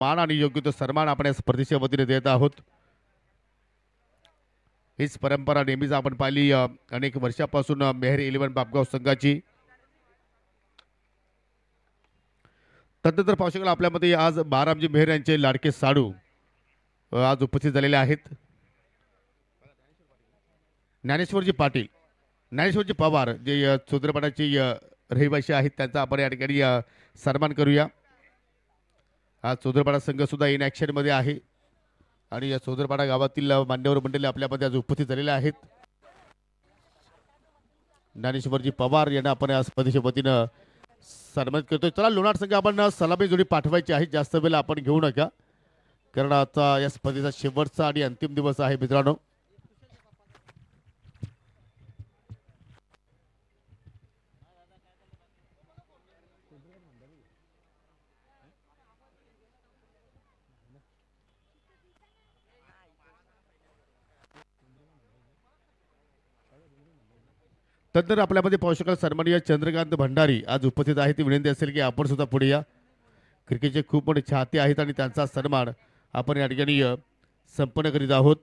मान आणि योग्य तो सन्मान आपण या स्पर्धेच्या वतीने देत आहोत। हीच परंपरा नेहमीच आपण पाहिली अनेक वर्षापासून मेहर 11 बापगाव संघाची। तदनंतर पाहू शकाल आपल्यामध्ये आज बारामजी मेहर यांचे लाडके साडू आज उपस्थित झालेले आहेत। ज्ञानेश्वरजी पाटील, ज्ञानेश्वरजी पवार जे चोदरपाड्याची रहिवासी आहेत त्यांचा आपण या ठिकाणी सन्मान करूया। हा चोदरपाडा संघ सुद्धा इन ॲक्शन मध्ये आहे आणि या चोदरपाडा गावातील मान्यवर मंडळी आपल्यामध्ये आज उपस्थित झालेले आहेत। ज्ञानेश्वरजी पवार यांना आपण या स्पर्धेच्या वतीनं सन्मानित करतोय। चला लोणार संघ आपण सलामी जोडी पाठवायची आहे, जास्त वेळ आपण घेऊ नका कारण आता या स्पर्धेचा शेवटचा आणि अंतिम दिवस आहे मित्रांनो। तदनंतर आपल्यामध्ये पाहू शकाल सन्माननीय चंद्रकांत भंडारी आज उपस्थित आहे। ती विनंती असेल की आपण सुद्धा पुढे या। क्रिकेटचे खूप मोठे चाहते आहेत आणि त्यांचा सन्मान आपण या ठिकाणी संपन्न करीत आहोत।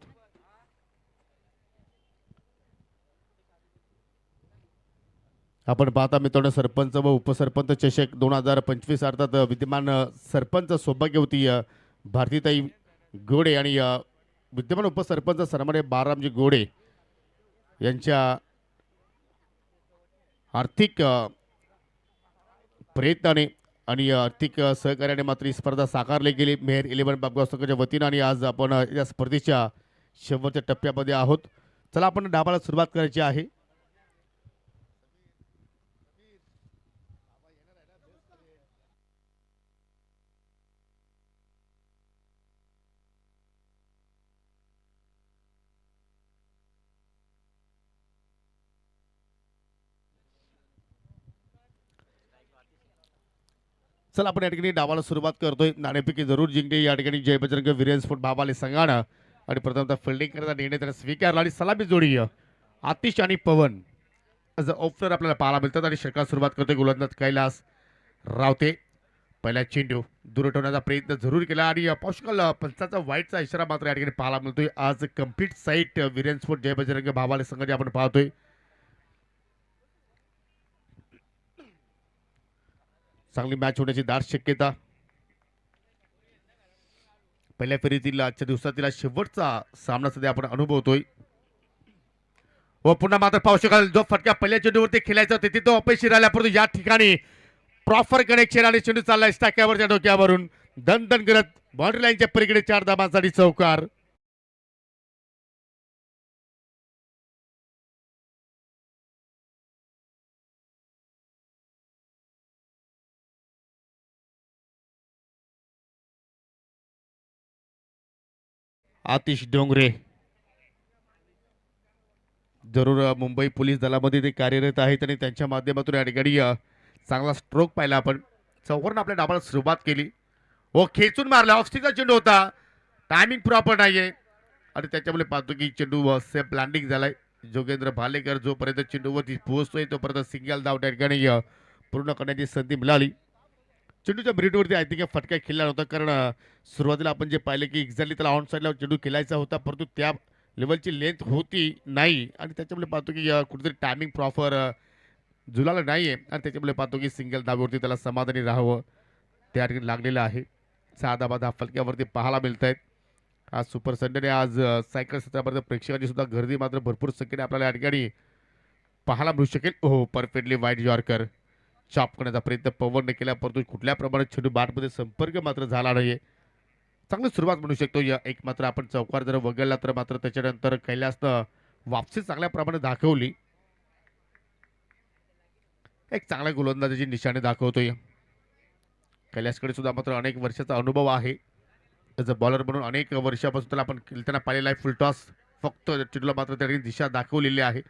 आपण पाहता मित्रांनो सरपंच व उपसरपंच चषक 2025 अर्थात विद्यमान सरपंच सौभाग्यवती भारतीताई गोडे आणि विद्यमान उपसरपंच सन्माननीय बारामजी गोडे यांच्या आर्थिक प्रयत्नाने आणि आर्थिक सहकार्याने मात्र ही स्पर्धा साकारली गेली मेहर 11 बापगाव संघाच्या वतीनं आणि आज आपण या स्पर्धेच्या शेवटच्या टप्प्यामध्ये आहोत। चला आपण डावाला सुरुवात करायची आहे। चला आपण या ठिकाणी डावाला सुरुवात करतोय। नाणेफेकी जरूर जिंकली या ठिकाणी जय बजरंग वीरेन स्पोर्ट भावाले संघानं आणि प्रथमतः फिल्डिंग करता निर्णय त्याला स्वीकारला आणि सलामी जोडी आतिश आणि पवन ॲज अ ऑफर आपल्याला पाहायला मिळतात आणि षटकार सुरुवात करतोय गोलंदाज कैलास रावते। पहिला चेंडू दूर ठेवण्याचा प्रयत्न जरूर केला आणि पौष्कल पंचाचा वाईटचा इशारा मात्र या ठिकाणी पाहायला मिळतोय। आज कंप्लीट साईट वीरेन स्पोर्ट जय बजरंग भावाले संघाचे आपण पाहतोय। चांगली मॅच होण्याची दाट शक्यता। पहिल्या फेरीतील आजच्या दिवसातील शेवटचा सामना सध्या आपण अनुभवतोय व पुन्हा मात्र पाहू शकाल जो फटका पहिल्या चेंडूवरती खेळायचा तिथे तो अपयशी राहिला, परंतु या ठिकाणी प्रॉपर कनेक्शन आणि चेंडू चालला स्टाक्यावरच्या डोक्यावरून दन दन करत बाउंड्री लाईनच्या पलीकडे 4 धावांसाठी चौकार। आतिश डोंगरे जरूर मुंबई पोलीस दलामध्ये ते कार्यरत आहेत आणि त्यांच्या माध्यमातून या ठिकाणी चांगला स्ट्रोक पाहिला आपण। चौकारून आपल्या डावाला सुरुवात केली व खेचून मारला, ऑफस्टिकचा चेंडू होता, टायमिंग प्रॉपर नाहीये आणि त्याच्यामुळे पाहतो की चेंडू सेफ लँडिंग झालाय। जोगेंद्र भालेकर जोपर्यंत चेंडूवरती पोहोचतोय तोपर्यंत सिंगल धाव त्या ठिकाणी पूर्ण करण्याची संधी मिळाली। चेंडूच्या ब्रिडवरती आय थिंक फटका खेळला नव्हता कारण सुरुवातीला आपण जे पाहिले की एक्झॅक्टली त्याला ऑन साईडला चेंडू खेळायचा होता, परंतु त्या लेवलची लेंथ होती नाही आणि त्याच्यामुळे पाहतो की कुठेतरी टायमिंग प्रॉपर जुळालं नाहीये आणि त्याच्यामुळे पाहतो की सिंगल धावेवरती त्याला समाधानी राहावं त्या ठिकाणी लागलेलं आहे। 6 धावा फलक्यावरती पाहायला मिळत आहेत। आज सुपर संडेने आज सायकल क्षेत्रापर्यंत प्रेक्षकांची सुद्धा गर्दी मात्र भरपूर संख्येने आपल्याला या ठिकाणी पाहायला मिळू शकेल। हो परफेक्टली वाईट यॉर्कर चॉप करण्याचा प्रयत्न पवनने केला, परंतु कुठल्या प्रमाणात चेंडू बॅटमध्ये संपर्क मात्र झाला नाहीये। चांगली सुरुवात म्हणू शकतो या एक मात्र आपण चौकार जर वगळला तर मात्र त्याच्यानंतर कैलासनं वापसी चांगल्या प्रमाणे दाखवली। एक चांगल्या गोलंदाजाची निशाणे दाखवतोय। कैलासकडे सुद्धा मात्र अनेक वर्षाचा अनुभव आहे ॲज अ बॉलर म्हणून अनेक वर्षापासून त्याला आपण खेळताना पाहिलेला आहे। फुलटॉस फक्त चेंडूला मात्र त्या ठिकाणी दिशा दाखवलेली आहे।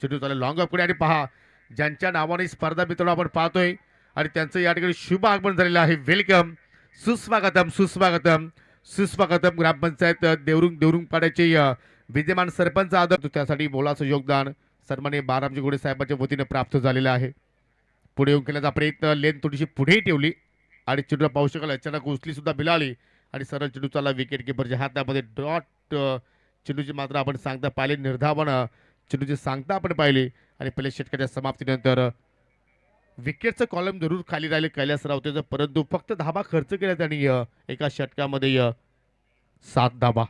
चेंडू त्याला लॉंग पुढे आणि पहा ज्यांच्या नावाने स्पर्धा मित्रांनो आपण पाहतोय आणि त्यांचं या ठिकाणी शुभ आगमन झालेलं आहे। वेलकम, सुस्वागतम सुस्वागतम सुस्वागतम। ग्रामपंचायत देवरुंग पाड्याचे विद्यमान सरपंच आदर त्यासाठी मोलाचं योगदान सन्माननीय बारामजी गोडे साहेबांच्या वतीने प्राप्त झालेलं आहे। पुढे येऊन केल्याचा प्रयत्न लेन थोडीशी पुढेही ठेवली आणि चेंडूला पाहू शकाल अचानक उचली सुद्धा मिळाली आणि सरळ चेंडू चालला विकेट किपरच्या हातामध्ये डॉट चेंडूची मात्र आपण सांगता पाहिली निर्धावन चेंडूची सांगता आपण पाहिली आणि पहिल्या षटकाच्या समाप्तीनंतर विकेटचं कॉलम जरूर खाली राहिले कैलास रावतेचं परंतु फक्त धाबा खर्च केला त्यांनी एका षटकामध्ये 7 धाबा.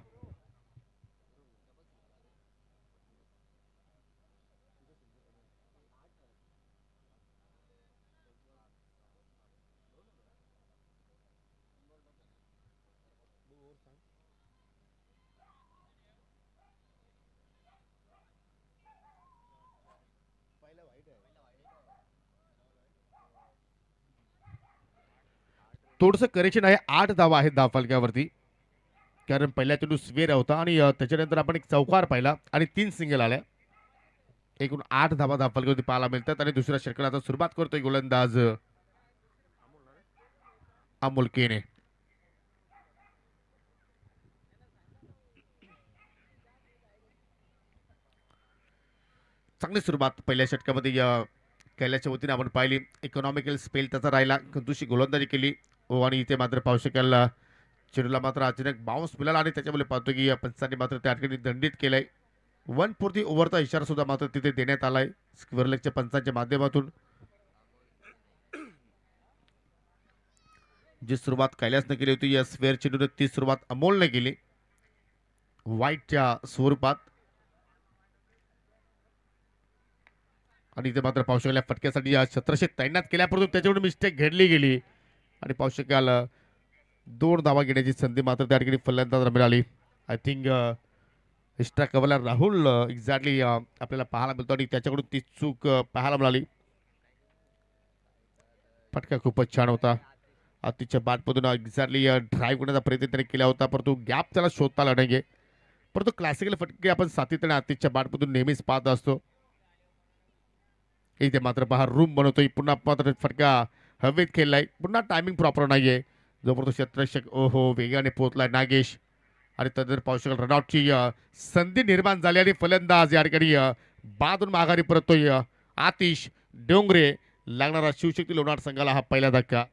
थोडंसं करेक्शन आहे 8 धावा आहेत धावफलक्यावरती कारण पहिल्या चेंडू स्वेर होता आणि त्याच्यानंतर आपण एक चौकार पाहिला आणि 3 सिंगल आल्या एकूण 8 धावा धावफलक्यावरती पाहायला मिळतात आणि दुसऱ्या षटकाला सुरुवात करतोय गोलंदाज अमोल केने. चांगली सुरुवात पहिल्या षटकामध्ये कैलाच्या वतीने आपण पाहिली इकॉनॉमिकल स्पेल त्याचा राहिला कंदुशी गोलंदाजी केली आणि इथे मात्र पाहू शकाल चेंडूला मात्र अचानक बाउन्स मिळाला आणि त्याच्यामुळे पाहतो की पंचांनी मात्र त्या ठिकाणी दंडित केलंय 1/4 ओव्हरचा इशारा सुद्धा मात्र तिथे देण्यात आलाय स्क्वेअर लेगच्या पंचांच्या माध्यमातून. जी सुरुवात कैलासने केली होती या स्क्वेअर चेंडूने ती सुरुवात अमोलने केली व्हाईटच्या स्वरूपात आणि इथे मात्र पाहू शकाल फटक्यासाठी या छत्रशी तैनात केल्यापर्यंत त्याच्यावर मिस्टेक घडली गेली आणि पाहू शकाल 2 धावा घेण्याची संधी मात्र त्या ठिकाणी फलंदाजाला मिळाली. आय थिंक एक्स्ट्रा कव्हरला राहुल एक्झॅक्टली आपल्याला पाहायला मिळतो आणि त्याच्याकडून ती चूक पाहायला मिळाली. फटका खूपच छान होता अतिशय बाटमधून एक्झॅक्टली ड्राईव्ह करण्याचा प्रयत्न त्याने केला होता परंतु गॅप त्याला शोधता आला नाही परंतु क्लासिकल फटके आपण सातत्याने अतिशय बाटमधून नेहमीच पाहत असतो. इथे मात्र पहा रूम बनवतोय पुन्हा मात्र फटका हवेत खेळलाय पुन्हा टायमिंग प्रॉपर नाहीये जोपर्यंत क्षेत्ररक्षक ओहो वेगाने पोहोचलाय नागेश आणि तदर पाहू शकाल रनआउटची संधी निर्माण झाली आणि फलंदाज या ठिकाणी बादून माघारी परततोय आतिश डोंगरे लागणारा शिवशक्ती लोणार संघाला हा पहिला धक्का.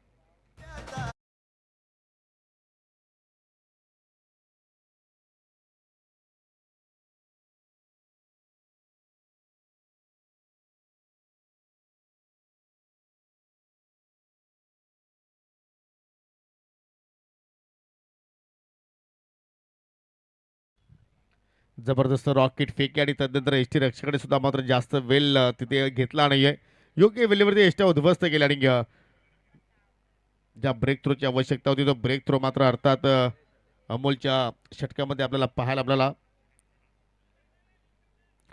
जबरदस्त रॉकेट फेक आणि त्यानंतर एस टी रक्षकाने सुद्धा मात्र जास्त वेल तिथे घेतला नाहीये योग्य वेळेवरती एसट्या उद्ध्वस्त केल्या आणि ज्या ब्रेक थ्रोची आवश्यकता होती तो ब्रेक थ्रो मात्र अर्थात अमोलच्या षटकामध्ये आपल्याला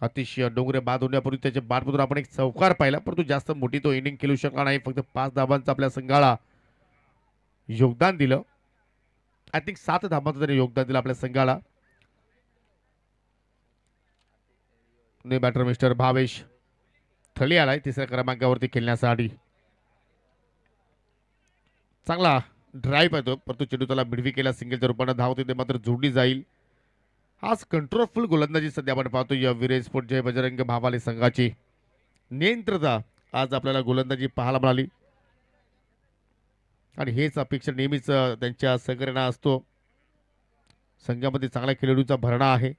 अतिशय डोंगरे बाद होण्यापूर्वी त्याच्या बाटमधून आपण एक चौकार पाहिला परंतु जास्त मोठी तो इनिंग खेळू शकला नाही फक्त 5 धावांचं आपल्या संघाला योगदान दिलं. आय थिंक 7 धावांचं त्याने योगदान दिलं आपल्या संघाला. बॅटर मिस्टर भावेश थळी आलाय तिसऱ्या क्रमांकावरती खेळण्यासाठी चांगला ड्राईव्ह आहे तो परंतु चेंडू त्याला बिडवी केला सिंगलच्या रूपाने धाव तिथे मात्र जोडली जाईल. आज कंट्रोलफुल गोलंदाजी सध्या आपण पाहतो या विरेज स्पोर्ट जय बजरंग भावाले संघाची नियंत्रता आज आपल्याला गोलंदाजी पाहायला मिळाली आणि हेच अपेक्षा नेहमीच त्यांच्या सहकार्याने असतो. संघामध्ये चांगल्या खेळाडूंचा भरणा आहे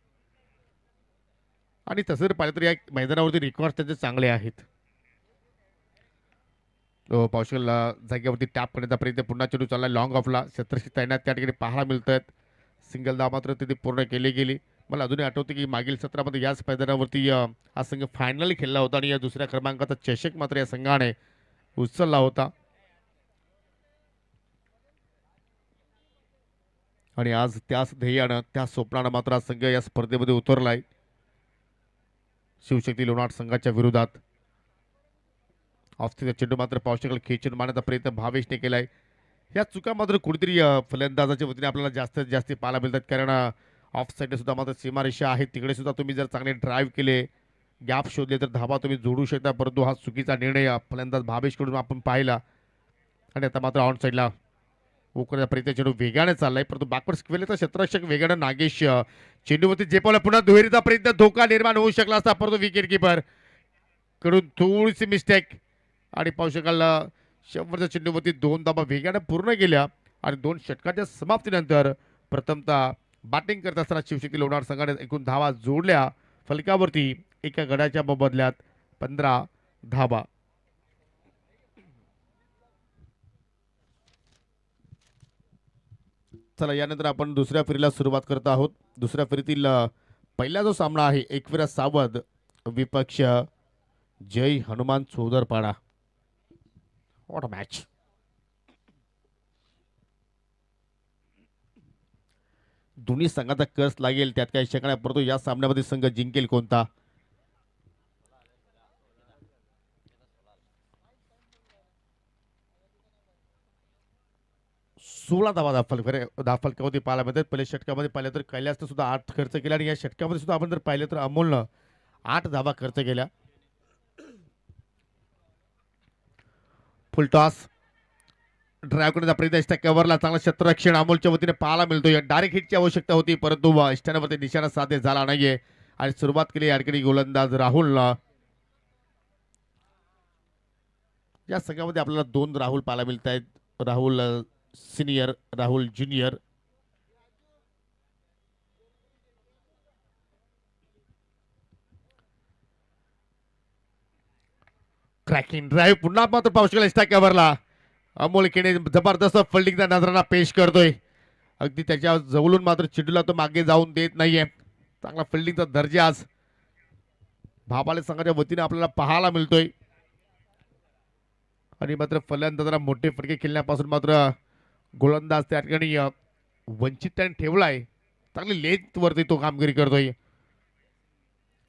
आणि तसं जर पाहिलं तर या मैदानावरती रेकॉर्ड त्यांचे चांगले आहेत. पावशल जागेवरती टॅप करण्याचा प्रयत्न पुन्हा चेंडू चालला लॉंग ऑफला छत्रशी तैनात त्या ठिकाणी पाहायला मिळत आहेत. सिंगल धाव मात्र तिथे पूर्ण केली गेली. मला अजूनही आठवते की मागील सत्रामध्ये याच मैदानावरती हा संघ फायनल खेळला होता आणि या दुसऱ्या क्रमांकाचा चषक मात्र या संघाने उचलला होता आणि आज त्याच ध्येयानं त्या स्वप्नानं मात्र हा संघ या स्पर्धेमध्ये उतरलाय शिवशक्ती लोणार संघाच्या विरोधात. ऑफस्पिनर चेंडू मात्र पावसाकडे खेचून मारण्याचा प्रयत्न भावेशने केलाय. या चुका मात्र कुठेतरी फलंदाजाच्या वतीने आपल्याला जास्तीत जास्त पाहायला मिळतात कारण ऑफ साईडने सुद्धा मात्र सीमारेषा आहे तिकडे सुद्धा तुम्ही जर चांगले ड्राईव्ह केले गॅप शोधले तर धावा तुम्ही जोडू शकता परंतु हा चुकीचा निर्णय फलंदाज भावेशकडून आपण पाहिला आणि आता मात्र ऑन साईडला उकरण्याचा प्रयत्न चेंडू वेगाने चाललाय परंतु बॅकवर्ड स्क्वेअरचा क्षेत्ररक्षक वेगाने नागेश चेंडूवरती झेपवला पुन्हा दुहेरीचा प्रयत्न धोका निर्माण होऊ शकला असता परंतु विकेट किपर कडून थोडीशी मिस्टेक आणि पाहू शकाल 100च्या चेंडूवरती 2 धाबा वेगाने पूर्ण केल्या आणि 2 षटकाच्या समाप्तीनंतर प्रथमतः बॅटिंग करत असताना शिवशक्ती लोणार संघाने एकूण धावा जोडल्या फलकावरती एका गडाच्या मोबदल्यात 15 धाबा. चला यानंतर आपण दुसऱ्या फेरीला सुरुवात करत आहोत. दुसऱ्या फेरीतील पहिला जो सामना आहे एकविरा सावध विपक्ष Jai Hanuman Chaudharpada. What a match. दोन्ही संघाचा कस लागेल त्यात काही शक नाही, परंतु या सामन्यामध्ये संघ जिंकेल कोणता. सोळा धावा फलकावरती पाहायला मिळतात. पहिल्या षटकामध्ये पाहिलं तर कैलासनं सुद्धा 8 खर्च केला आणि या षटकामध्ये सुद्धा आपण जर पाहिलं तर अमोलनं 8 धावा खर्च केल्या. फुलटॉस ड्राईव्ह करण्याचा प्रयत्न कव्हरला चांगला क्षेत्ररक्षण अमोलच्या वतीने पाहायला मिळतोय. डायरेक्ट हिटची आवश्यकता होती परंतु स्टॅनवरती निशाणा साध्य झाला नाहीये आणि सुरुवात केली याडकरी गोलंदाज राहुलनं. या संघामध्ये आपल्याला 2 राहुल पाहायला मिळत आहेत. Rahul senior, Rahul junior. Cracking drive पुन्हा मात्र पाहू शकेल कव्हरला. अमोल केने जबरदस्त फिल्डिंगचा नजराना पेश करतोय. अगदी त्याच्या जवळून मात्र चेंडूला तो मागे जाऊन देत नाहीये. चांगला फिल्डिंगचा दर्जा आज भाबाले संघाच्या वतीने आपल्याला पाहायला मिळतोय आणि मात्र फलंदाजांना मोठे फटके खेळण्यापासून मात्र गोलंदाज त्या ठिकाणी वंचित त्याने ठेवलाय. चांगली लेंथ वरती तो कामगिरी करतोय.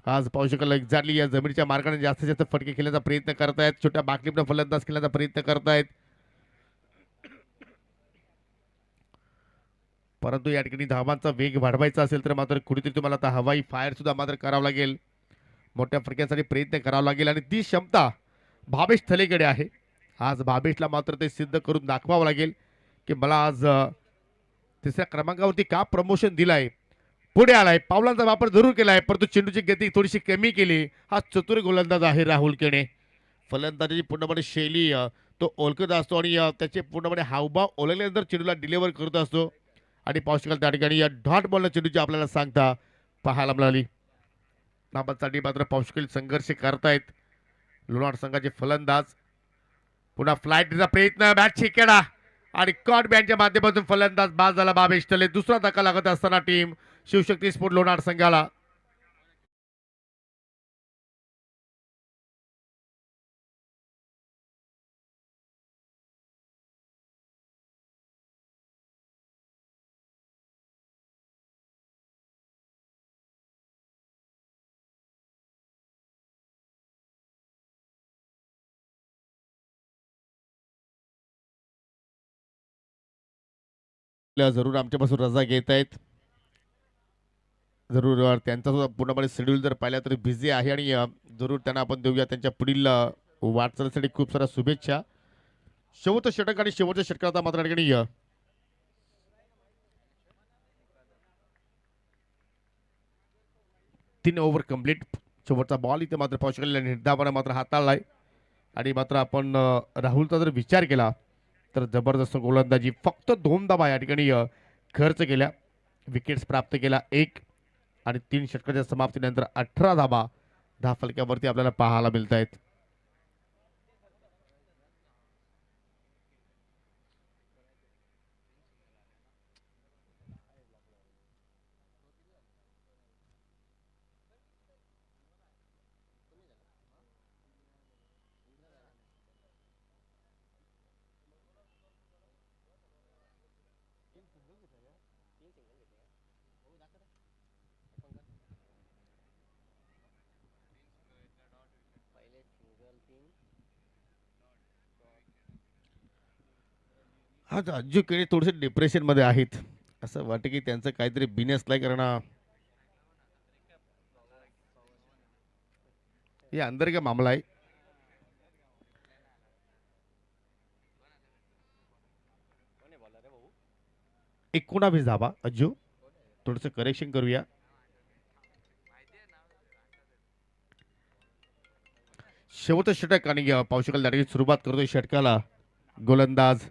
आज पाहू शकाल एक्झॅक्टली या जमिनीच्या मार्गाने जास्तीत जास्त फटके खेळण्याचा प्रयत्न करतायत. छोट्या बाकलीपणे फलंदाज खेळण्याचा प्रयत्न करतायत परंतु या ठिकाणी धावांचा वेग वाढवायचा असेल तर मात्र कुठेतरी तुम्हाला आता हवाई फायर सुद्धा मात्र करावं लागेल. मोठ्या फटक्यांसाठी प्रयत्न करावा लागेल आणि ती क्षमता भावेश थलेकडे आहे. आज भावेशला मात्र ते सिद्ध करून दाखवावं लागेल की मला आज तिसऱ्या क्रमांकावरती का प्रमोशन दिलाय. पुढे आलाय, पावलांचा वापर जरूर केलाय परंतु चेंडूची गती थोडीशी कमी केली. हा चतुर गोलंदाज आहे राहुल केणे. फलंदाजाची पूर्णपणे शैली तो ओळखत असतो आणि त्याचे पूर्णपणे हावभाव ओळखल्यानंतर चेंडूला डिलिव्हर करत असतो आणि पाहू शकाल त्या ठिकाणी या डॉट बॉलनं चेंडूची आपल्याला सांगता पाहायला मिळाली. नाबादसाठी मात्र पाहू शकेल संघर्ष करतायत लोणार संघाचे फलंदाज. पुन्हा फ्लाईटचा प्रयत्न, बॅट शिकेडा आणि कॉट बॅटच्या माध्यमातून फलंदाज बाद झाला भावेश तले. दुसरा धक्का लागत असताना टीम शिवशक्ती स्पोर्ट लोणार संघाला. जरूर आमच्यापासून रजा घेत आहेत. जरूर त्यांचा सुद्धा पूर्णपणे शेड्यूल जर पाहिला तर बिझी आहे आणि जरूर त्यांना आपण देऊया त्यांच्या पुढील वाटचालीसाठी खूप साऱ्या शुभेच्छा. शेवटचं षटक आणि शेवटच्या षटकाचा मात्र ठिकाणी 3 ओव्हर कंप्लीट. शेवटचा बॉल इथे मात्र पाहू शकेल निर्धावानं मात्र हाताळलाय आणि मात्र आपण राहुलचा जर विचार केला तर जबरदस्त गोलंदाजी. फक्त 2 धावा या ठिकाणी खर्च केल्या. विकेट्स प्राप्त केला 1 आणि 3 षटकाच्या समाप्तीनंतर 18 धावा 10 फलक्यावरती आपल्याला पाहायला मिळत आहेत. आज अंजू केळी थोडेसे डिप्रेशनमध्ये आहेत. असं वाटतं की त्यांचं काहीतरी बिनेस लाय करणं हे अंदर का मामला आहे. 19 धावा अज्जू. थोडंसं करेक्शन करूया. शेवटचं षटक आणि पाहू शकाल त्या ठिकाणी सुरुवात करतोय षटकाला गोलंदाज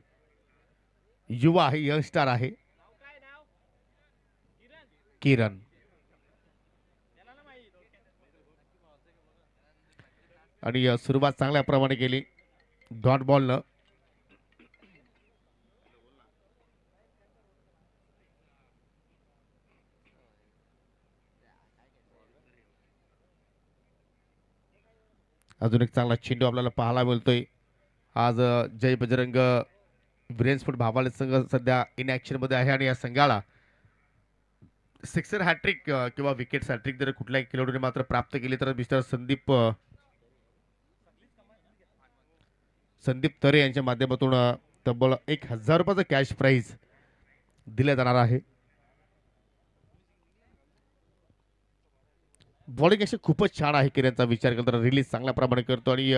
युवा आहे, यंगस्टार आहे किरण. आणि सुरुवात चांगल्या प्रमाणे केली डॉट बॉलनं. अजून एक चांगला चेंडू आपल्याला पाहायला मिळतोय. आज जय बजरंग विरेन्स्फोर्ट भावाले संघ सध्या इन ऍक्शन मध्ये आहे आणि या संघाला सिक्सर हॅट्रिक किंवा विकेट हॅट्रिक जर कुठल्याही खेळाडूने मात्र प्राप्त केली तर मिस्टर संदीप तरे यांच्या माध्यमातून तब्बल 1000 रुपयाचं कॅश प्राइज दिलं जाणार आहे. बॉलिंग अशी खूपच छान आहे किरणचा विचार केला तर रिलीज चांगल्या प्रमाणे करतो आणि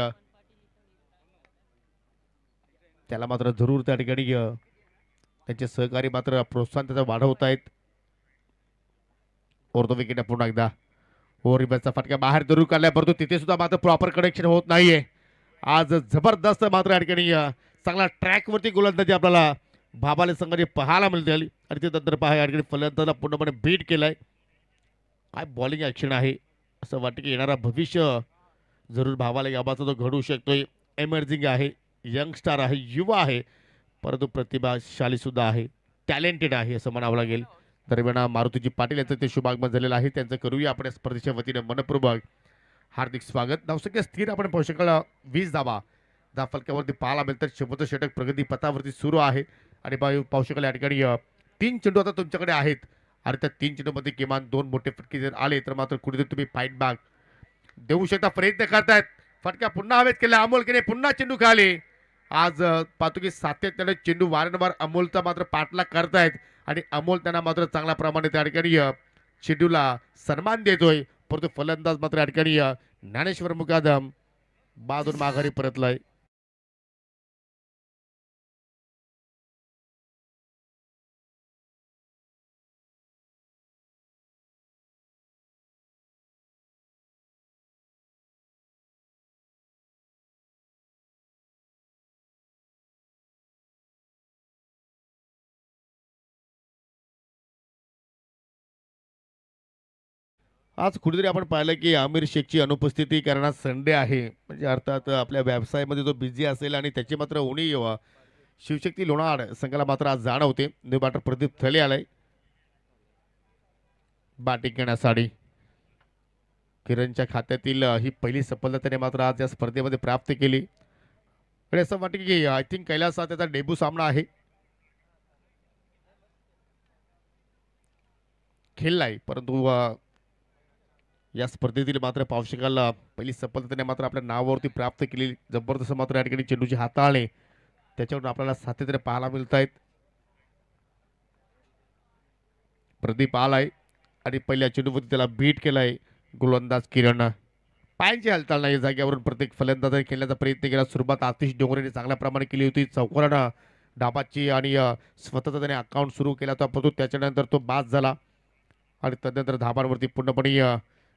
त्याला मात्र जरूर त्या ठिकाणी त्यांचे सहकारी मात्र प्रोत्साहन त्याचा वाढवत आहेत. ओरतो विकेट पुन्हा एकदा ओव्हर फटका बाहेर जरूर काढलाय परंतु तिथे सुद्धा मात्र प्रॉपर कनेक्शन होत नाहीये. आज जबरदस्त मात्र या ठिकाणी चांगला ट्रॅकवरती गोलंदाजी आपल्याला भाबाले संघाने पाहायला मिळते आली आणि ते नंतर पहा या ठिकाणी फलंदाजाला पूर्णपणे बीट केलाय. काय बॉलिंग ऍक्शन आहे असं वाटतं की येणारा भविष्य जरूर भावाला याबाचा तो घडू शकतोय. एमर्जिंग आहे, यंगस्टार आहे, युवा आहे परंतु प्रतिभाशाली सुद्धा आहे, टॅलेंटेड आहे असं म्हणावं लागेल. दरम्यान मारुतीजी पाटील यांचं ते शुभागमन झालेलं आहे. त्यांचं करूया आपण स्पर्धेच्या वतीने मनपूर्वक हार्दिक स्वागत. धावसंख्या स्थिर आपण पाहू शकाल 20 धावा फलकावरती पाहायला मिळतात. शेवटचं षटक प्रगती पथावरती सुरू आहे आणि पाहू शकाल या ठिकाणी 3 चेंडू आता तुमच्याकडे आहेत आणि त्या 3 चेंडूमध्ये किमान 2 मोठे फटके जर आले तर मात्र कुठेतरी तुम्ही फाईट बॅक देऊ शकता. प्रयत्न करतायत, फटका पुन्हा हवेत केला, अमोल केले पुन्हा चेंडू खाली. आज पाहतो की सातत्याने चेंडू वारंवार अमोलचा मात्र पाठलाग करतायत आणि अमोल त्यांना मात्र चांगल्या प्रमाणे त्या ठिकाणी चेंडूला सन्मान देतोय परंतु फलंदाज मात्र या ठिकाणी ज्ञानेश्वर मुकादम बाजून माघारी परतलाय. आज कुठेतरी आपण पाहिलं की आमिर शेखची अनुपस्थिती कारण आज संडे आहे म्हणजे अर्थात आपल्या व्यवसायामध्ये तो बिझी असेल आणि त्याची मात्र उणीव शिवशक्ती लोणाड संघाला मात्र आज जाणवते. न्यू बॅटर प्रदीप थले आलाय बॅटिंग करण्यासाठी. किरणच्या खात्यातील ही पहिली सफलता त्याने मात्र आज या स्पर्धेमध्ये प्राप्त केली आणि असं वाटतं की आय थिंक कैलास हा त्याचा डेब्यू सामना आहे खेळलाय परंतु या स्पर्धेतील मात्र पावशिकाला पहिली सफलता त्याने मात्र आपल्या नावावरती प्राप्त केली. जबरदस्त मात्र या ठिकाणी चेंडूचे हाताळले त्याच्यावरून आपल्याला सातत्याने पाहायला मिळत आहेत. प्रदीप आलाय आणि पहिल्या चेंडूवरती त्याला बीट केलाय गोलंदाज किरण. पायांची हालचाल नाही जागेवरून प्रत्येक फलंदाजाने खेळण्याचा प्रयत्न केला. सुरुवात आतिश डोंगरेने चांगल्या प्रमाणे केली होती चौकारानं डाबाची आणि स्वतःचा त्याने अकाउंट सुरू केला होता परंतु त्याच्यानंतर तो बाद झाला आणि तदनंतर धाबांवरती पूर्णपणे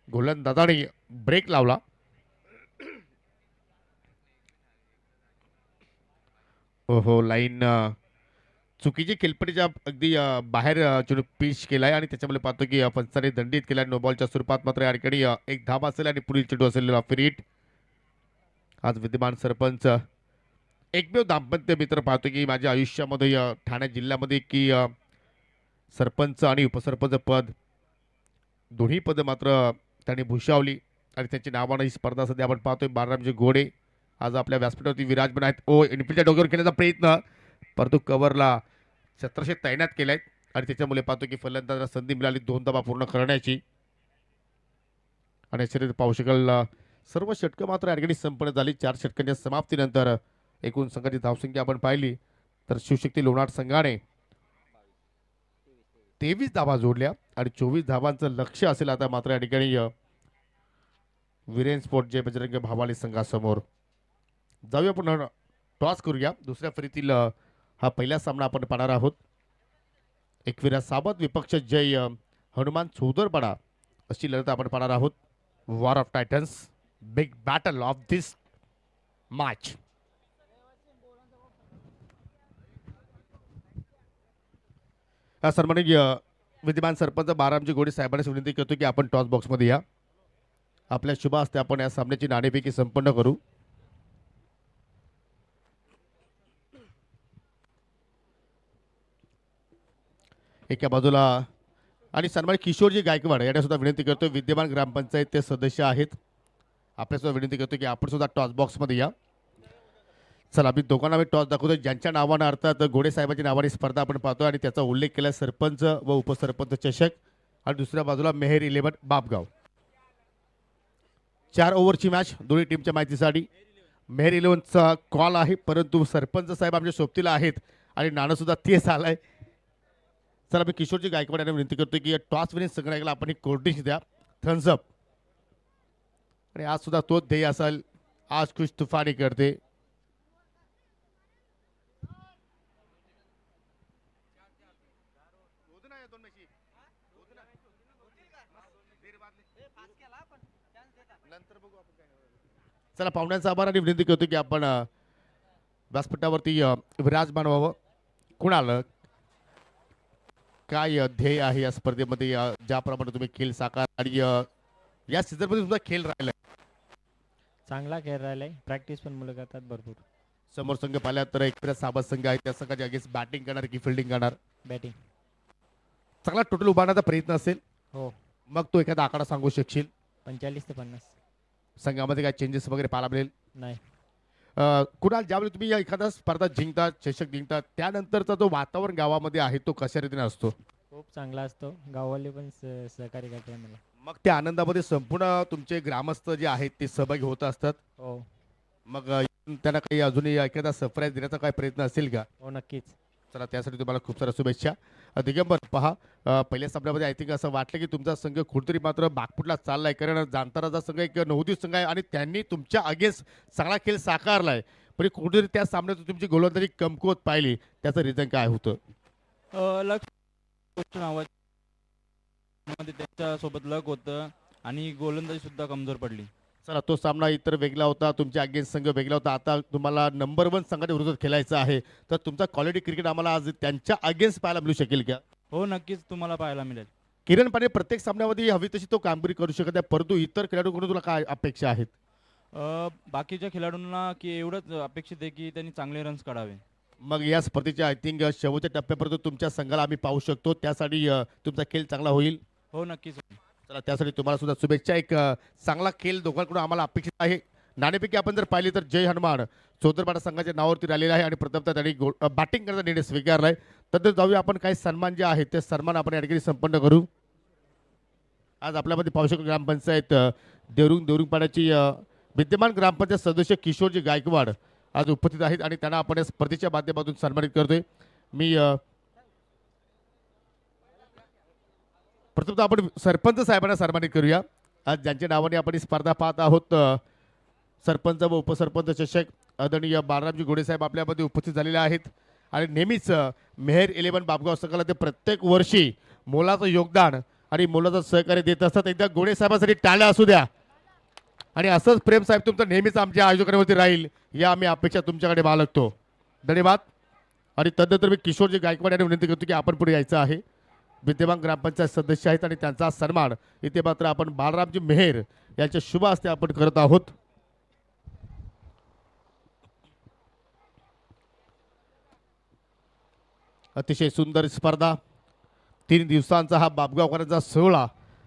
गोलंदाजाने ब्रेक लावला. हो लाईन चुकीची खेळपट्टीच्या अगदी बाहेर चेंडू पिच केलाय आणि त्याच्यामुळे पाहतो की पंचाने दंडित केला. नो बॉलच्या स्वरूपात मात्र या ठिकाणी एक धाबा असेल आणि पुढील चेंडू असेल फिरीट. आज विद्यमान सरपंच एकमेव दाम्पत्य मित्र पाहतो की माझ्या आयुष्यामध्ये ठाणे जिल्ह्यामध्ये की सरपंच आणि उपसरपंच पद दोन्ही पद मात्र त्यांनी भूषावली आणि त्यांची नावानं ही स्पर्धा सध्या आपण पाहतोय. बाळरामजी घोडे आज आपल्या व्यासपीठावरती विराजमान आहेत. इनफिल्डच्या डोक्यावर खेळण्याचा प्रयत्न परंतु कव्हरला 1700 तैनात केले आणि त्याच्यामुळे पाहतो की फलंदाजाला संधी मिळाली 2 धावा पूर्ण करण्याची आणि शरीर पाहू शकाल सर्व षटकं मात्र या ठिकाणी संपन्न झाली. 4 षटकांच्या समाप्तीनंतर एकूण संघाची धावसंख्या आपण पाहिली तर शिवशक्ती लोणार संघाने 23 धावा जोडल्या आणि 24 धावांचं लक्ष असेल आता मात्र या ठिकाणी विरेन स्पोर्ट जय बजरंग भावाली संघासमोर. जाऊया पुन्हा टॉस करूया. दुसऱ्या फेरीतील हा पहिला सामना आपण पाहणार आहोत. एकविरा साबत विपक्ष जय हनुमान चौदरपाडा अशी लढत आपण पाहणार आहोत. War of Titans big battle of this match. सन्माननीय विद्यमान सरपंच बारामजी गोडे साहेबांनी विनंती करतो की आपण टॉस बॉक्समध्ये या. आपल्या शुभ हस्ते आपण या सामन्याची नाणेफेकी संपन्न करू. एका बाजूला आणि सन्मानित किशोरजी गायकवाड यांना सुद्धा विनंती करतो, विद्यमान ग्रामपंचायत ते सदस्य आहेत. आपल्या सुद्धा विनंती करतो की आपण सुद्धा टॉस बॉक्समध्ये या. चला आम्ही दोघांना टॉस दाखवतो, ज्यांच्या नावानं अर्थात गोडे साहेबांच्या नावाने स्पर्धा आपण पाहतो आणि त्याचा उल्लेख केला सरपंच व उपसरपंच चषक. आणि दुसऱ्या बाजूला मेहेर 11 बापगाव. 4 ओव्हरची मॅच दोन्ही टीमच्या माहितीसाठी. मेहेर 11चा कॉल आहे, परंतु सरपंच साहेब आमच्या सोबतीला आहेत आणि नाणं सुद्धा तेच आलंय. चला मी किशोरजी गायकवाड यांना विनंती करतो की टॉस विनिंग संघटनेला आपण एक कोल्ड ड्रिंक्स द्या, थम्सअप. आणि आज सुद्धा तोच ध्येय असेल, आज खुश तुफानी करते. चला पाहुण्यांचा आभार आणि विनंती करतो की आपण व्यासपीठावरती विराजमान व्हावं. कुणाल काय ध्येय आहे या स्पर्धेमध्ये, ज्याप्रमाणे तुम्ही खेळ साकार आणि या सीझनमध्ये तुमचा खेळ राहिला, चांगला खेळ राहिलाय. प्रॅक्टिस पण मुलं करतात भरपूर. समोर संघ पाहिला तर एक साबत संघ आहे, त्या संघाच्या अगेन्स्ट बॅटिंग करणार की फिल्डिंग करणार. बॅटिंग चांगला टोटल उभारण्याचा प्रयत्न असेल. हो. मग तो एखादा आकडा सांगू शकशील? 45 ते 50. संघामध्ये काय चेंजेस वगैरे पाहायला मिळेल? नाही. कुणाल, ज्यावेळी तुम्ही या एखादा स्पर्धा जिंकता, चषक जिंकता, त्यानंतरचा जो वातावरण गावामध्ये आहे तो कशा रीतीने असतो? खूप चांगला असतो. गाववाले पण सहकार्य करतात मला. मग त्या आनंदामध्ये संपूर्ण तुमचे ग्रामस्थ जे आहेत ते सहभागी होत असतात. हो. मग त्यांना काही अजूनही एखादा सरप्राईज देण्याचा काय प्रयत्न असेल का? हो नक्कीच. चला त्यासाठी तुम्हाला खूप साऱ्या शुभेच्छा. दिगंबर पहा, पहिल्या सामन्यामध्ये आय थिंक असं वाटलं की तुमचा संघ कुठेतरी मात्र बागपुटला चाललाय, कारण जाणताराचा संघ एक नवोदित संघ आहे आणि त्यांनी तुमच्या अगेन्स्ट चांगला खेळ साकारलाय, पण कुठेतरी त्या सामन्यात तुमची गोलंदाजी कमकुवत पाहिली. त्याचं रिझन काय होतं? लक नावामध्ये त्यांच्यासोबत लक होतं आणि गोलंदाजी सुद्धा कमजोर पडली. चला तो सामना इतर वेगळा होता, तुमच्या अगेन्स्ट संघ वेगळा होता. आता तुम्हाला नंबर 1 संघाच्या विरोधात खेळायचं आहे, तर तुमचा क्वालिटी क्रिकेट आम्हाला आज त्यांच्या अगेन्स्ट पाहायला मिळू शकेल का? हो नक्कीच तुम्हाला पाहायला मिळेल. किरण पांडे प्रत्येक सामन्यामध्ये हवी तशी तो कामगिरी करू शकत आहे, परंतु इतर खेळाडूंकडून तुला काय अपेक्षा आहेत? बाकीच्या खेळाडूंना की एवढंच अपेक्षित आहे की त्यांनी चांगले रन्स काढावे. मग या स्पर्धेच्या आय थिंक शेवटच्या टप्प्यापर्यंत तुमच्या संघाला आम्ही पाहू शकतो, त्यासाठी तुमचा खेळ चांगला होईल. हो नक्कीच. चला त्यासाठी तुम्हाला सुद्धा शुभेच्छा. एक चांगला खेळ दोघांकडून आम्हाला अपेक्षित आहे. नाणेपैकी आपण जर पाहिली तर जय हनुमान चौधरपाडा संघाच्या नावावरती राहिलेला आहे आणि प्रथमतः त्यांनी बॅटिंग करण्याचा निर्णय स्वीकारलाय. तर जाऊया आपण काही सन्मान जे आहेत ते सन्मान आपण या ठिकाणी संपन्न करू. आज आपल्यामध्ये पाहू शकतो ग्रामपंचायत देवरुंगपाड्याची विद्यमान ग्रामपंचायत सदस्य किशोरजी गायकवाड आज उपस्थित आहेत आणि त्यांना आपण या स्पर्धेच्या माध्यमातून सन्मानित करतोय. मी प्रथमतः आपण सरपंच साहेबांना सन्मानित करूया. आज ज्यांच्या नावाने आपण ही स्पर्धा पाहत आहोत, सरपंच व उपसरपंच चषक आदरणीय बाळरामजी गोडे साहेब आपल्यामध्ये उपस्थित झालेले आहेत आणि नेहमीच मेहेर 11 बापगाव संघाला ते प्रत्येक वर्षी मोलाचं योगदान आणि मोलाचं सहकार्य देत असतात. एकदा गोडे साहेबांसाठी टाळ्या असू द्या आणि असंच प्रेम साहेब तुमचं नेहमीच आमच्या आयोजकांवरती राहील, या आम्ही अपेक्षा तुमच्याकडे बाळगतो. धन्यवाद. आणि तदनंतर मी किशोरजी गायकवाड यांना विनंती करतो की आपण पुढे यायचं आहे. विद्यमान ग्रामपंचायत सदस्य आहेत आणि त्यांचा सन्मान इथे मात्र आपण बाळरामजी मेहेर यांच्या शुभ हस्ते आपण करत आहोत. अतिशय सुंदर स्पर्धा, 3 दिवसांचा हा बापगावकरांचा सोहळा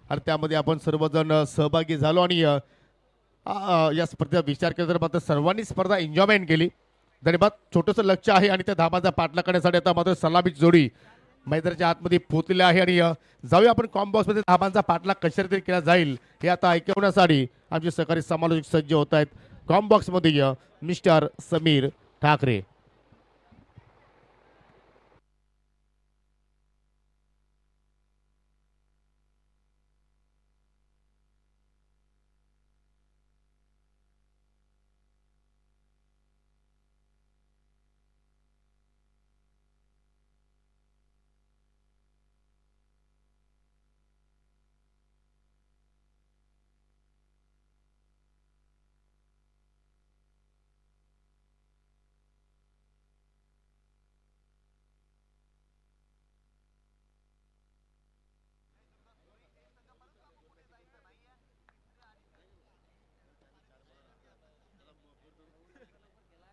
आणि त्यामध्ये आपण सर्वजण सहभागी झालो आणि या स्पर्धेचा विचार केला तर मात्र सर्वांनी स्पर्धा एन्जॉयमेंट केली. धन्यवाद. छोटंसं लक्ष आहे आणि त्या धाबाचा पाठलाग करण्यासाठी आता मात्र सलामी जोडी मैदानाच्या आतमध्ये पोहोचलेला आहे आणि जाऊया आपण कॉम्बॉक्समध्ये धाबांचा पाठलाग कशा रीती केला जाईल हे आता ऐकवण्यासाठी आमचे सहकारी समालोचक सज्ज होत आहेत. कॉम्बॉक्समध्ये मिस्टर समीर ठाकरे.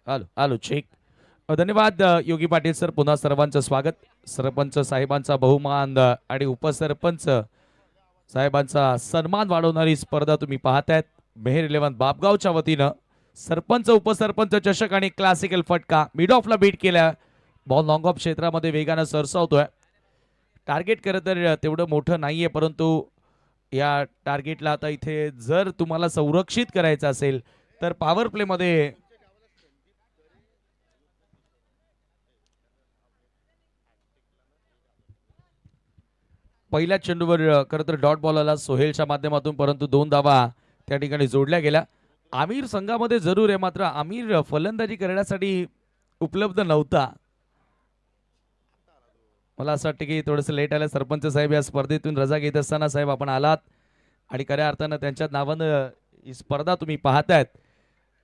आलो आलो चेक. धन्यवाद योगी पाटील सर. पुन्हा सर्वांचं स्वागत. सरपंच साहेबांचा बहुमान आणि उपसरपंच साहेबांचा सन्मान वाढवणारी स्पर्धा तुम्ही पाहतायत. मेहर 11 बापगावच्या वतीनं सरपंच उपसरपंच चषक आणि क्लासिकल फटका मिड ऑफला बीट केल्या. बॉल लॉंग ऑफ क्षेत्रामध्ये वेगानं सरसावतोय. टार्गेट खरं तर तेवढं मोठं नाहीये, परंतु या टार्गेटला आता इथे जर तुम्हाला संरक्षित करायचं असेल तर पॉवर प्ले मध्ये पहिल्या चेंडूवर खरं तर डॉट बॉल आला सोहेलच्या माध्यमातून, परंतु 2 धावा त्या ठिकाणी जोडल्या गेल्या. आमिर संघामध्ये जरूर आहे, मात्र आमिर फलंदाजी करण्यासाठी उपलब्ध नव्हता. मला असं वाटतं की थोडंसं लेट आलं. सरपंच साहेब या स्पर्धेतून रजा घेत असताना साहेब आपण आलात आणि खऱ्या अर्थानं त्यांच्या नावानं ही स्पर्धा तुम्ही पाहतायत.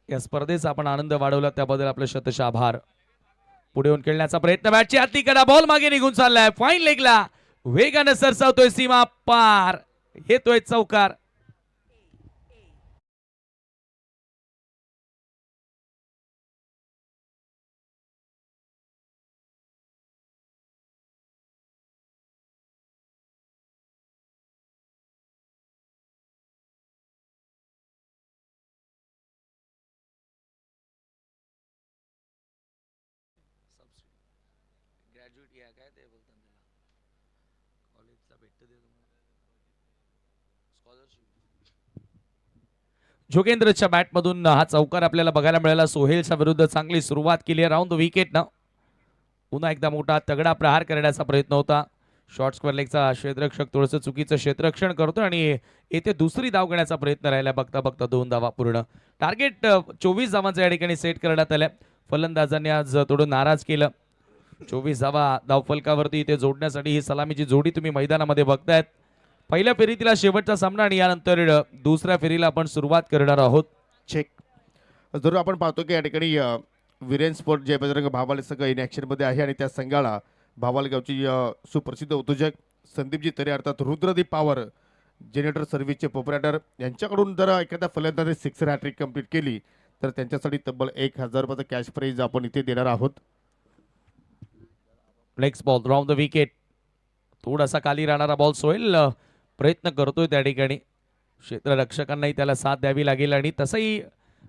या स्पर्धेचा आपण आनंद वाढवला त्याबद्दल आपले शतशः आभार. पुढे येऊन खेळण्याचा प्रयत्न. मॅचची आतली कडा बॉल मागे निघून चाललाय. फाईन लेगला वेगानं सरसावतोय सीमा पार. येतोय चौकार. जोगेंद्रच्या बॅटमधून हा चौकार आपल्याला बघायला मिळाला. सोहेलच्या विरुद्ध चांगली सुरुवात केली राऊंड द विकेट ना. पुन्हा एकदा मोठा तगडा प्रहार करण्याचा प्रयत्न होता. शॉर्ट स्क्वेअर लेगचा क्षेत्ररक्षक थोडंसं चुकीचं क्षेत्ररक्षण करतो आणि येथे दुसरी धाव घेण्याचा प्रयत्न राहिला. बघता बघता 2 धावा पूर्ण. टार्गेट 24 धावांचा या ठिकाणी सेट करण्यात आल्या. फलंदाजांनी आज थोडं नाराज केलं. 24 धावा धावफलकावरती इथे जोडण्यासाठी ही सलामीची जोडी तुम्ही मैदानामध्ये बघतायत. पहिल्या फेरीतला शेवटचा सामना आणि यानंतर दुसऱ्या फेरीला आपण सुरुवात करणार आहोत. चेक. जरूर आपण पाहतो की या ठिकाणी विरेन स्पोर्ट जय बजरंग भावाले संघ इन ॲक्शनमध्ये आहे आणि त्या संघाला भावालगावची सुप्रसिद्ध उद्योजक संदीपजी तरे अर्थात रुद्रदीप पॉवर जेनेरेटर सर्व्हिसचे प्रोप्रायटर यांच्याकडून जर एखाद्या फलंदाजाने 6 हॅट्रिक कंप्लीट केली तर त्यांच्यासाठी तब्बल 1000 रुपयाचा कॅश प्राईज आपण इथे देणार आहोत. Next ball round the wicket. थोडासा खाली राहणारा बॉल सोहेल प्रयत्न करतोय त्या ठिकाणी. क्षेत्ररक्षकांनाही त्याला साथ द्यावी लागेल आणि तसंही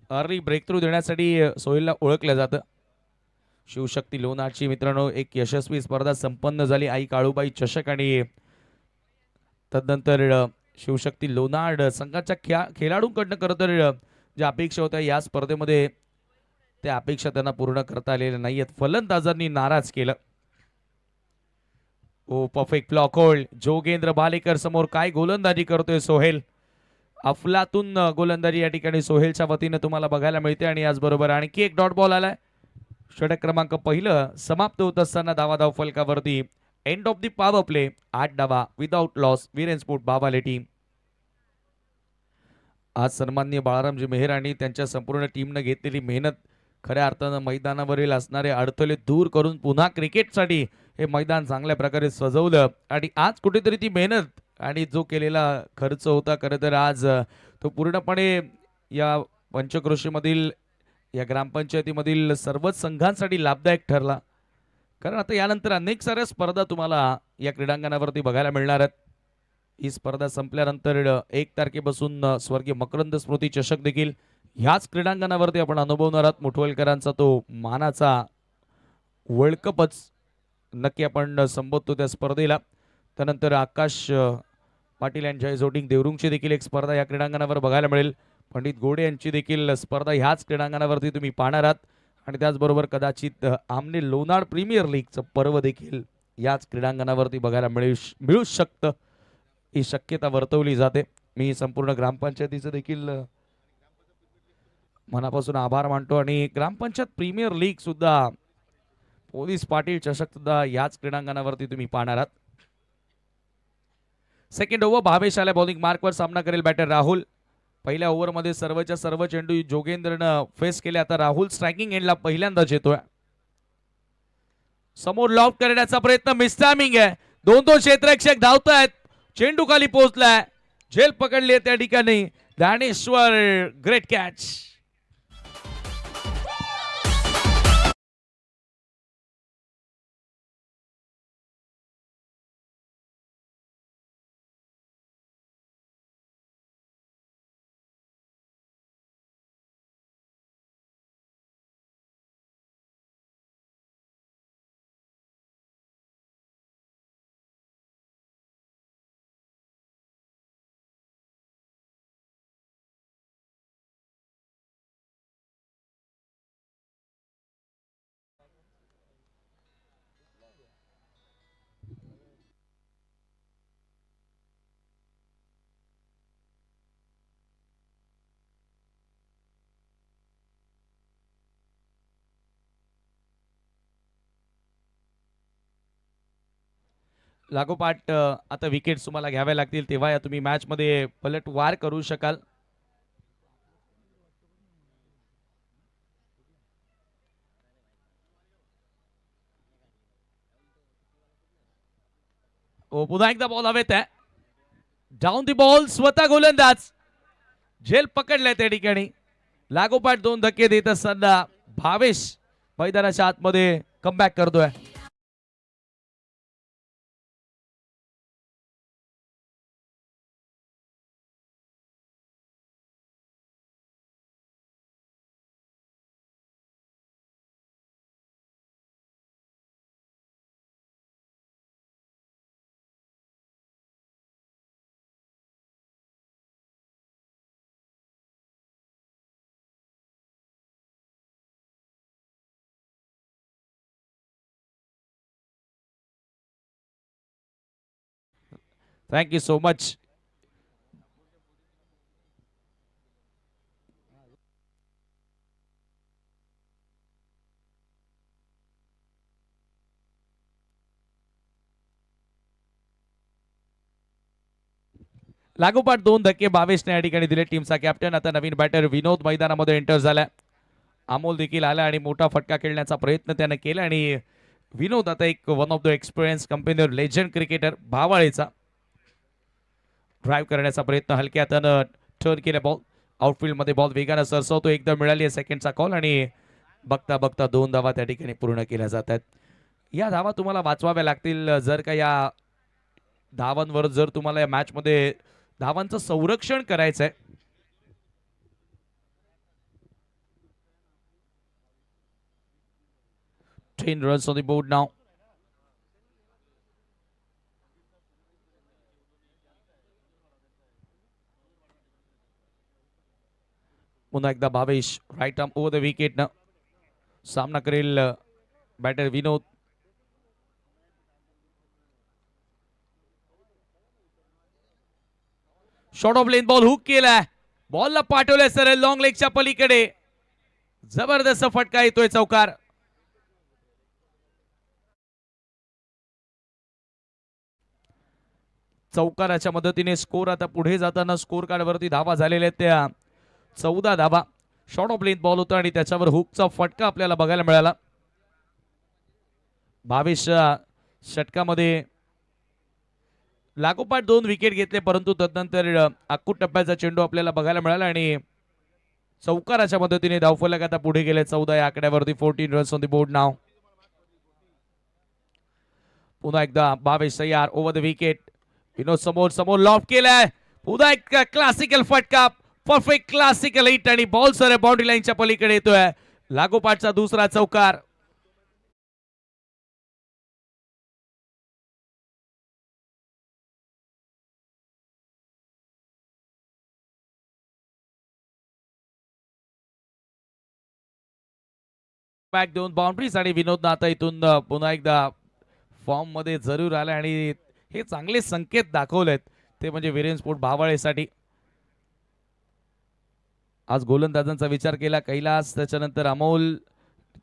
अर्ली ब्रेक थ्रू देण्यासाठी सोहेलला ओळखलं जातं. शिवशक्ती लोणारची मित्रांनो एक यशस्वी स्पर्धा संपन्न झाली. आई काळूबाई चषक आणि तदनंतर शिवशक्ती लोणाड संघाच्या खेळाडूंकडनं खरं तर ज्या अपेक्षा होत्या या स्पर्धेमध्ये त्या अपेक्षा त्यांना पूर्ण करता आलेल्या नाही आहेत. फलंदाजांनी नाराज केलं. Oh perfect block hold. Jogendra Balekar समोर काय गोलंदाजी करतोय सोहेल. अफलातून गोलंदाजी या ठिकाणी सोहेलच्या वतीने तुम्हाला बघायला मिळते आणि याचबरोबर आणखी एक डॉट बॉल आलाय. षटक क्रमांक पहिलं समाप्त होत असताना धाव फलकावरती end of the power play 8 धावा without loss. Viren sport Babale team. आज सन्माननीय बाळारामजी मेहर आणि त्यांच्या संपूर्ण टीमनं घेतलेली मेहनत खऱ्या अर्थानं मैदानावरील असणारे अडथळे दूर करून पुन्हा क्रिकेटसाठी हे मैदान चांगल्या प्रकारे सजवलं आणि आज कुठेतरी ती मेहनत आणि जो केलेला खर्च होता खरं तर आज तो पूर्णपणे या पंचक्रोशीमधील या ग्रामपंचायतीमधील सर्वच संघांसाठी लाभदायक ठरला. कारण आता यानंतर अनेक साऱ्या स्पर्धा तुम्हाला या क्रीडांगणावरती बघायला मिळणार आहेत. ही स्पर्धा संपल्यानंतर 1 तारखेपासून स्वर्गीय मकरंद स्मृती चषक देखील ह्याच क्रीडांगणावरती आपण अनुभवणार आहोत. मुठवलकरांचा तो मानाचा वर्ल्ड कपच नक्की आपण संबोधतो त्या स्पर्धेला. त्यानंतर आकाश पाटील यांच्या जोटिंग देवरुंगची देखील एक स्पर्धा या क्रीडांगणावर बघायला मिळेल. पंडित गोडे यांची देखील स्पर्धा ह्याच क्रीडांगणावरती तुम्ही पाहणार आहात आणि त्याचबरोबर कदाचित आमने लोणार प्रीमियर लीगचं पर्व देखील याच क्रीडांगणावरती बघायला मिळू शकतं ही शक्यता वर्तवली जाते. मी संपूर्ण ग्रामपंचायतीचं देखील मनापासून आभार मानतो आणि ग्रामपंचायत प्रीमियर लीग सुद्धा पोलीस पाटील चषक सुद्धा याच क्रीडांगणावरती तुम्ही पाहणार आहात. सेकंड ओव्हर भावेश आल्या बॉलिंग मार्कवर. सामना करेल बॅटर राहुल. पहिल्या ओव्हरमध्ये सर्वच्या सर्व चेंडू जोगेंद्रनं फेस केले. आता राहुल स्ट्रायकिंग एंडला पहिल्यांदाच येतोय. समोर लॉफ्ट करण्याचा प्रयत्न मिस टायमिंग आहे. 2 क्षेत्ररक्षक धावतायत. चेंडू खाली पोहोचलाय. झेल पकडली त्या ठिकाणी. Daneshwar great catch. लागोपाठ आता विकेट तुम्हाला घ्याव्या लागतील तेव्हा या तुम्ही मॅच मध्ये पलटवार करू शकाल. पुन्हा एकदा बॉल हवेत आहे. डाऊन दी बॉल, स्वतः गोलंदाज झेल पकडलाय त्या ठिकाणी. लागोपाठ 2 धक्के देत असताना भावेश मैदानाच्या आतमध्ये कमबॅक करतोय. Thank you so much. लागोपाठ 2 धक्के भावेशने या ठिकाणी दिले. टीमचा कॅप्टन आता नवीन बॅटर विनोद मैदानामध्ये एंटर झालाय. अमोल देखील आला आणि मोठा फटका खेळण्याचा प्रयत्न त्याने केला आणि विनोद आता एक वन ऑफ द एक्सपिरियन्स कंपनीवर लेजंड क्रिकेटर भावाळेचा ड्राईव्ह करण्याचा प्रयत्न हलक्या हातानं टर्न केला. बॉल आउटफील्ड मध्ये बॉल वेगानं सरसवतो. एकदम मिळाली आहे सेकंडचा कॉल आणि बघता बघता 2 धावा त्या ठिकाणी पूर्ण केल्या जातात. या धावा तुम्हाला वाचवाव्या लागतील जर का या धावांवर जर तुम्हाला या मॅच मध्ये धावांचं संरक्षण करायचंय. 10 runs on the board now. पुन्हा एकदा Bhavesh right arm over the wicket न सामना करेल batter Vinod. Short of length ball hook केलाय. बॉलला पाठवलंय सर लॉंग लेगच्या पलीकडे. जबरदस्त फटका येतोय चौकार. चौकाराच्या मदतीने स्कोर आता पुढे जाताना स्कोर कार्ड वरती धावा झालेल्या आहेत त्या 14 धावा. शॉर्ट ऑफ लेन बॉल होता आणि त्याच्यावर हुकचा फटका आपल्याला बघायला मिळाला. 22 षटकामध्ये लागोपाठ 2 विकेट घेतले परंतु तदनंतर अक्कूट टप्प्याचा चेंडू आपल्याला बघायला मिळाला आणि चौकाराच्या मदतीने धावफलक आता पुढे गेले 14 या आकड्यावरती. 14 रन्स ऑन द बोर्ड नाव. पुन्हा एकदा भावेश तयार ओव्हर द विकेट. विनोद समोर समोर लॉफ्ट केलाय. पुन्हा एक क्लासिकल फटका. परफेक्ट क्लासिकल हिट आणि बॉल सर बाउंड्री लाईनच्या पलीकडे येतोय. लागोपाठचा दुसरा चौकार. बॅक 2 बाउंड्रीज आणि विनोदनं आता इथून पुन्हा एकदा फॉर्म मध्ये जरूर आले आणि हे चांगले संकेत दाखवलेत ते म्हणजे वीरेन स्पोर्ट भावाळेसाठी. आज गोलंदाजांचा विचार केला कैलास, त्याच्यानंतर अमोल,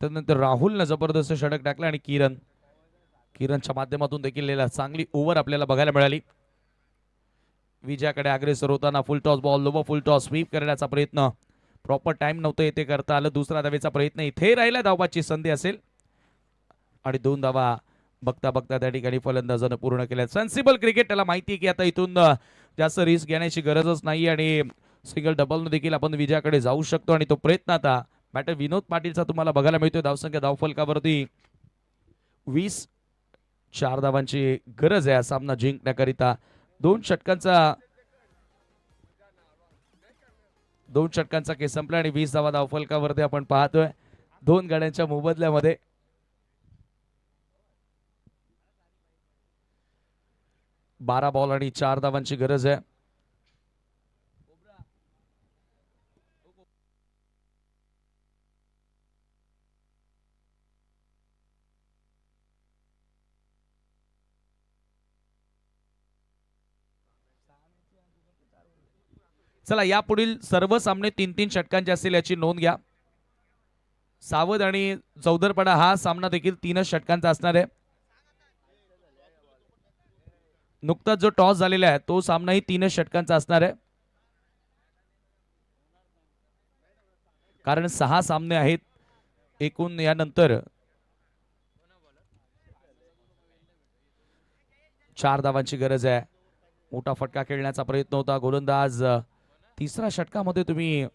त्यानंतर राहुलनं जबरदस्त षटक टाकलं आणि किरणच्या माध्यमातून देखील चांगली ओव्हर आपल्याला बघायला मिळाली. विजयाकडे अग्रेसर होताना full toss ball lower full toss sweep करण्याचा प्रयत्न. प्रॉपर टाइम नव्हतं येथे करता आलं. दुसरा धावेचा प्रयत्न इथे राहिला. धावबाची संधी असेल आणि 2 धावा बघता बघता त्या ठिकाणी फलंदाजानं पूर्ण केल्या. सेन्सिबल क्रिकेट त्याला माहिती की आता इथून जास्त रिस्क घेण्याची गरजच नाही आणि सिंगल डबल देखील आपण विजयाकडे जाऊ शकतो आणि तो प्रयत्न आता बॅटर विनोद पाटीलचा तुम्हाला बघायला मिळतोय. धावसंख्या धावफलकावरती 20. 4 धावांची गरज आहे सामना जिंकण्याकरिता. 2 षटकांचा केस संपला आणि 20 धावा धावफलकावरती आपण पाहतोय 2 गाड्यांच्या मोबदल्यामध्ये. बारा बॉल आणि 4 धावांची गरज आहे. चला यापुढील सर्व सामने 3-3 षटकांचे असतील याची नोंद घ्या. सावध आणि चौधरपडा हा सामना देखील 3 षटकांचा असणार आहे. नुकताच जो टॉस झालेला आहे तो सामनाही 3 षटकांचा असणार आहे, कारण 6 सामने आहेत एकूण यानंतर. 4 धावांची गरज आहे. मोठा फटका खेळण्याचा प्रयत्न होता. गोलंदाज तिसऱ्या षटकामध्ये तुम्ही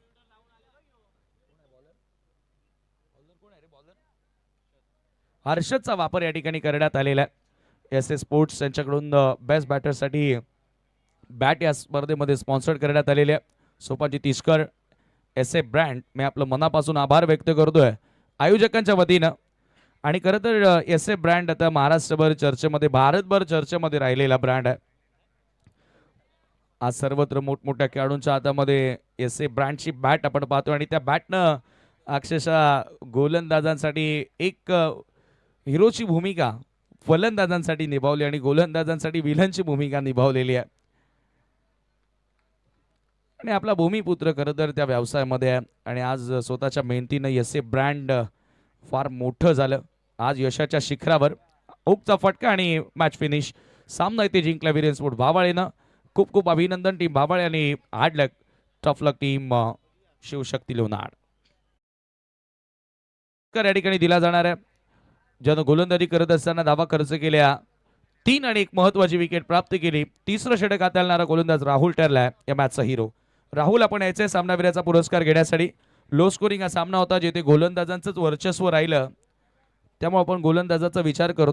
हर्षदचा वापर या ठिकाणी करण्यात आलेला आहे. एस ए स्पोर्ट्स यांच्याकडून बेस्ट बॅटरसाठी बॅट या स्पर्धेमध्ये स्पॉन्सर्ड करण्यात आलेले आहे. सोपाजी तिस्कर एस ए ब्रँड, मी आपलं मनापासून आभार व्यक्त करतोय आयोजकांच्या वतीनं. आणि खरं तर एस ए ब्रँड आता महाराष्ट्रभर चर्चेमध्ये, भारतभर चर्चेमध्ये राहिलेला ब्रँड आहे. आज सर्वत्र मोठमोठ्या खेळाडूंच्या हातामध्ये एस ए ब्रँडची बॅट आपण पाहतो आणि त्या बॅटनं अक्षरशः गोलंदाजांसाठी एक हिरोची भूमिका फलंदाजांसाठी निभावली आणि गोलंदाजांसाठी विलनची भूमिका निभावलेली आहे. आणि आपला भूमिपुत्र खरं तर त्या व्यवसायामध्ये आहे आणि आज स्वतःच्या मेहनतीनं एस ए ब्रँड फार मोठं झालं. आज यशाच्या शिखरावर. ओकचा फटका आणि मॅच फिनिश. सामना इथे जिंकला वीरेन स्पोर्ट भावाळेनं. खूप खूप अभिनंदन टीम भावाळे आणि हार्ड लक, टफ लक टीम शिवशक्ती लोणाड. या ठिकाणी दिला जाणार आहे, ज्यानं गोलंदाजी करत असताना धावा खर्च केल्या 3 आणि एक महत्वाची विकेट प्राप्त केली. तिसरं षटक हाताळणारा गोलंदाज राहुल ठरलाय या मॅचचा हिरो. राहुल आपण याचे सामनावीराचा पुरस्कार घेण्यासाठी. लो स्कोरिंग हा सामना होता, जिथे गोलंदाजांचंच वर्चस्व राहिलं, त्यामुळे आपण गोलंदाजाचा विचार करतो.